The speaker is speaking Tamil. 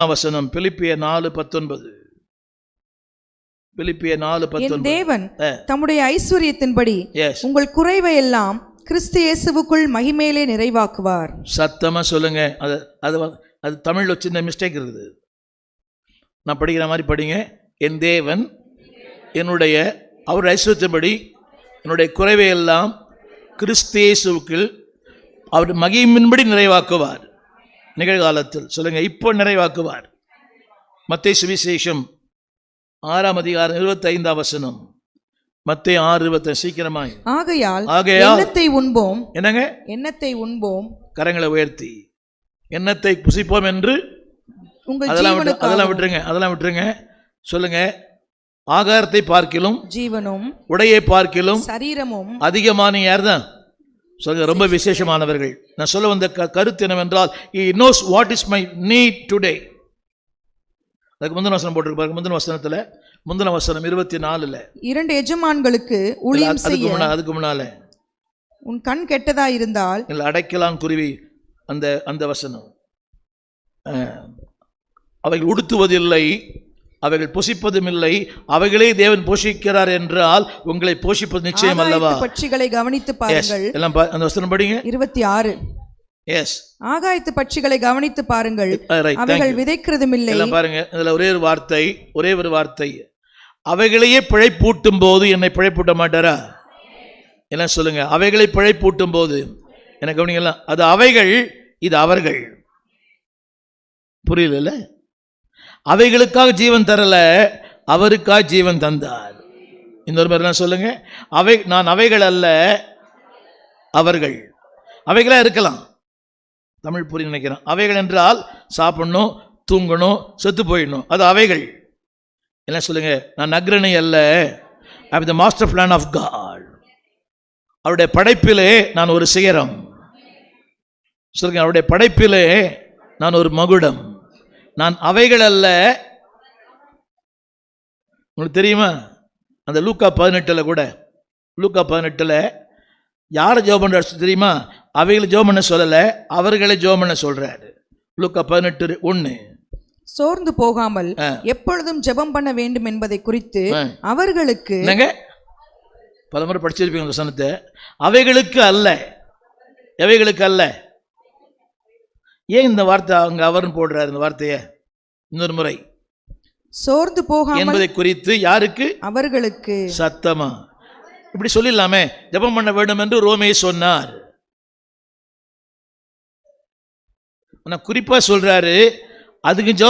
வசனம் பிலிப்பியர் 4:19. பிலிப்பியர் 4:19. என் தேவன் தம்முடைய ஐஸ்வரியத்தின்படி Yes. உங்கள் குறைவை எல்லாம் கிறிஸ்து இயேசுவுக்குள் மகிமையிலே நிறைவாக்குவார். சத்தமா சொல்லுங்க. அது தமிழ்ல சின்ன மிஸ்டேக் இருக்குது. நான் படிக்கிற மாதிரி படிங்க. என் தேவன் என்னுடைய அவர் ஐஸ்வரியத்தின்படி என்னுடைய குறைவை எல்லாம் கிறிஸ்து இயேசுவுக்குள் அவர் மகிமையின்படி நிறைவாக்குவார். நிகழ்காலத்தில் சொல்லுங்க, இப்போ நிறைவாக்குவார். மத்தேயு சுவிசேஷம் 6:25. மத்தேயு 6:25. சீக்கிரமாய். ஆகையால் எண்ணத்தை உண்போம். என்னங்க? எண்ணத்தை உண்போம். கரங்களை உயர்த்தி எண்ணத்தை புசிப்போம் என்று. அதெல்லாம் விட்டுருங்க. சொல்லுங்க, ஆகாரத்தை பார்க்கிலும் ஜீவனும் உடையை பார்க்கிலும் சரீரமும் அதிகமான. யார் தான் சொல்லுங்க? ரொம்ப விசேஷமானவர்கள். நான் சொல்ல வந்த கருத்து என்னவென்றால், he knows what is my need today. அதுக்கு முந்தின வசனம் போட்டிருப்பாரு. முந்தின வசனத்துல முந்தின வசனம் 24ல 2 எஜமான்களுக்கு ஊழியம் செய்ய. அதுக்கு முன்னால உன் கண் கெட்டதா இருந்தால் இல்ல அடைக்கலாம் குருவி. அந்த வசனம், அவைகள் உடுத்துவதில்லை, அவைகள் புசிப்பதும் இல்லை, அவைகளே தேவன் போஷிக்கிறார் என்றால் உங்களை போஷிப்பது நிச்சயம் அல்லவா? பட்சிகளை கவனித்து பாருங்கள். எல்லாம் அந்த வசனம் படிங்க. 26. எஸ், ஆகாயத்து பட்சிகளை கவனித்து பாருங்கள், அவைகள் விதைக்கிறதும் இல்லை. எல்லாம் பாருங்க. இதுல ஒரே ஒரு வார்த்தை, அவைகளையே பிழைப்பூட்டும் போது என்னை பிழைப்பூட்ட மாட்டாரா? என்ன சொல்லுங்க? அவைகளை பிழைப்பூட்டும் போது என்ன கவனிங்களா? அது அவைகள், இது அவர்கள். புரியல? அவைகளுக்காக ஜீவன் தரல, அவருக்காக ஜீவன் தந்தார். இன்னொரு மாதிரி சொல்லுங்க, நான் அவைகள் அல்ல, அவர்கள். அவைகளா இருக்கலாம், தமிழ் புரிய நினைக்கிறேன். அவைகள் என்றால் சாப்பிடணும், தூங்கணும், செத்து போயிடணும், அது அவைகள். என்ன சொல்லுங்க? நான் அக்ரணி அல்ல, I am the master plan of God. அவருடைய படைப்பிலே நான் ஒரு சிகரம். சொல்லுங்க, அவருடைய படைப்பிலே நான் ஒரு மகுடம். நான் அவைகள் அல்ல. உங்களுக்கு தெரியுமா, அந்த லூக்கா 18 கூட, லூக்கா 18 யாரை ஜெபம் பண்ற தெரியுமா? அவைகளை ஜெபம் பண்ண சொல்லல, அவர்களை ஜெபம் பண்ண சொல்றாரு. லூக்கா 18:1. சோர்ந்து போகாமல் எப்பொழுதும் ஜெபம் பண்ண வேண்டும் என்பதை குறித்து அவர்களுக்கு. பலமுறை படிச்சிருப்பீங்க அந்த வசனத்தை. அவைகளுக்கு அல்ல, எவைகளுக்கு அல்ல. ஏன் இந்த வார்த்தை அங்க அவர்னு போடுறாரு? இந்த வார்த்தையை இன்னொரு முறை. சோர்ந்து போகாமல் என்பதை குறித்து யாருக்கு? அவர்களுக்கு. சத்தமா இப்படி சொல்லிடலாமே, ஜெபம் பண்ண வேண்டும் என்று ரோமே சொன்னார். குறிப்பா சொல்றாரு, அதுக்கு